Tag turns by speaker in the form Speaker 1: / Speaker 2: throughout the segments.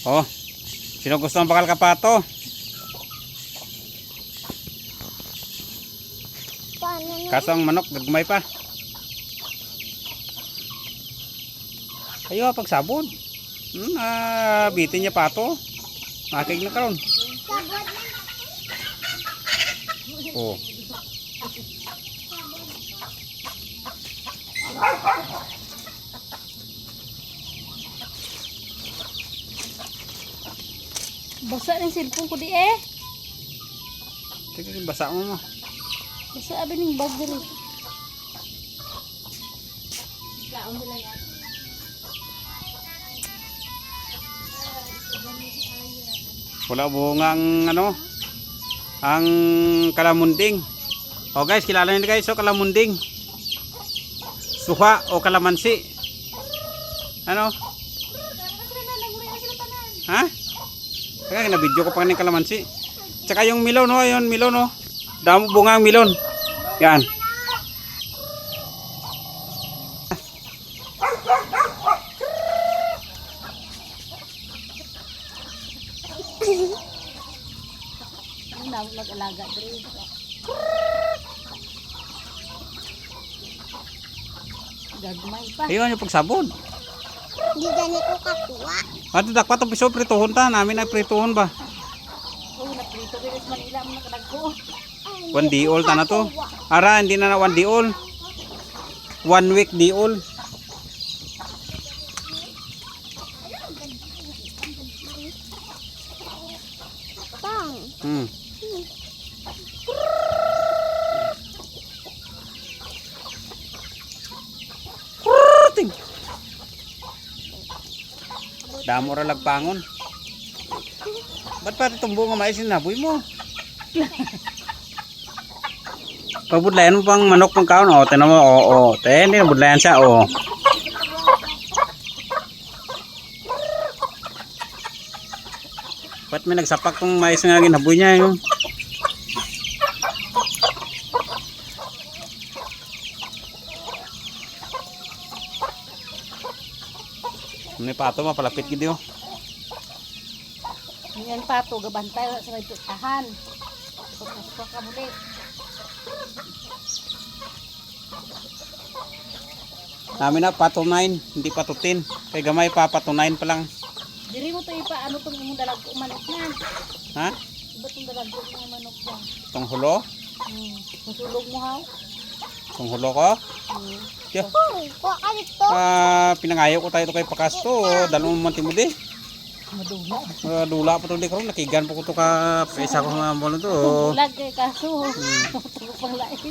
Speaker 1: Oh, sino gusto ng bakal kapato? Kaso ang manok, gagmay pa. Ayo, pagsabod. Bitin niya pato. Makig na karon. Oh.
Speaker 2: Basa ng cellphone ko di eh.
Speaker 1: Tingnan basa mo.
Speaker 2: Basa abi ning bag diri. Kaon nila yan.
Speaker 1: Wala bungang ang kalamunding. Oh guys, kilala niyo guys, kalamunding. Suha o kalamansi. Ano? Ha? Kaya na-video ko pa ng kalamansi. Tsaka yung milon, ayun, milon, damo bunga ang milon. Yan.
Speaker 2: Ang dami mag-alaga diri. Gagmay pa.
Speaker 1: Ayun yung pagsabon.
Speaker 3: Di gani ko kakuha.
Speaker 1: Ato dakpat ang piso prituhon ta, namin ay prituhon ba.
Speaker 2: Oh, naprito diri sa Manila mo nakadagko.
Speaker 1: 1 diol ta na to. Ara hindi na 1 diol. 1 week diol.
Speaker 3: Pang.
Speaker 1: Damo ra lagpangon. Ba't pa tumbo nga mais sinaboy mo? Pabudlayan mo pang manok pang kaon, tinan mo, hindi na budlayan siya, Ba't may nagsapak tong mais nga ginaboy niya, yung? May pato mapalapit gid yo.
Speaker 2: Yan pato gabantay sa may tahan. Pagpasok ka muli.
Speaker 1: Namin na pato 9, hindi pato 10. Kay gamay pa pato 9 pa lang.
Speaker 2: Diri mo to ipa ano tong imong dalag manok na.
Speaker 1: Ha?
Speaker 2: Iba tong dalag ng manok ba?
Speaker 1: Tong hulo?
Speaker 2: Masulog mo haw.
Speaker 1: Tong hulo ko? Yeah.
Speaker 3: Kuha ka dito.
Speaker 1: Pinangayo ko tayo to kay Pakasto, dalawang manti mo di.
Speaker 2: Madula.
Speaker 1: Dula pa to di karon, nakigan po ko to ka isa ko nga mo to.
Speaker 2: Bulag kay kaso. Tulog pang lait.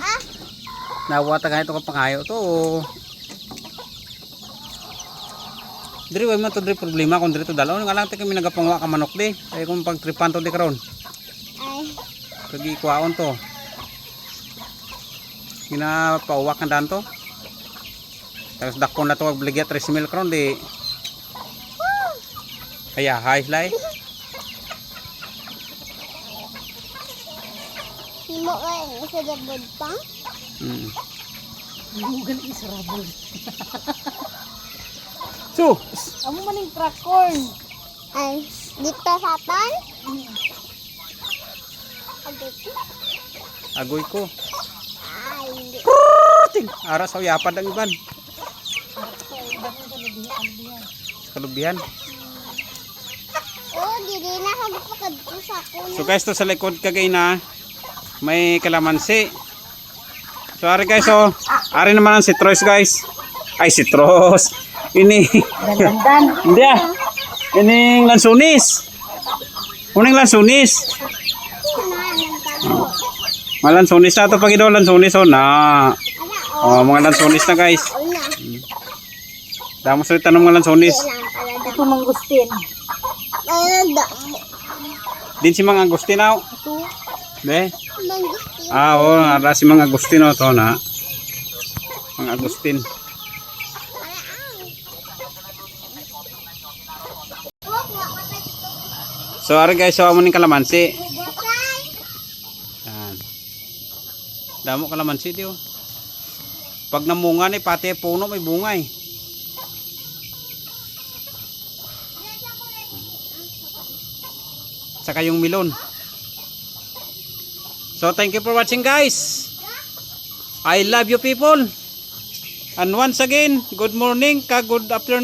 Speaker 1: Nawata ka ito ka pangayo to. Diri way man to diri problema kun diri to dalaw nga lang ti kami nagapangwa ka manok di. Ay kung pagtripan to di karon.
Speaker 3: Ay.
Speaker 1: Kagi kuwaon to. Ginapauwak na dan to. Tapos dakon na to agligya 3 mil karon di. Kaya hay lay.
Speaker 3: Himo ka sa dabod pang.
Speaker 2: Bugal israbol.
Speaker 1: So,
Speaker 2: Amo maning crack corn.
Speaker 3: Ay. Dito sa tan.
Speaker 1: agoy ko.
Speaker 3: Ay. Hindi.
Speaker 1: Ting, ara sa yapad ang iban. Kalubihan.
Speaker 3: Oh, dili na hagpakad ko sa kuno.
Speaker 1: So guys, to sa likod kagay na may kalamansi. So ari guys, ari naman ang citrus guys. Ay citrus. Ini.
Speaker 2: Dan.
Speaker 1: Hindi ah. Ining lansunis. Uning lansunis. Mga lansunis na ito pag ito lansunis na. Mga lansunis na guys.
Speaker 3: Una.
Speaker 1: Damo sa tanong mga lansunis.
Speaker 2: Ito manggustin.
Speaker 3: Ayun.
Speaker 1: Din si mga Agustino. Be?
Speaker 3: Mangustin.
Speaker 1: Ara si mga Agustino to na. Mga Agustin. So ari guys, so amo ning kalamansi. Yan. Damo kalamansi dio. Pag namunga ni pati puno may bunga eh. Saka yung melon. So thank you for watching guys. I love you people. And once again, good morning, good afternoon.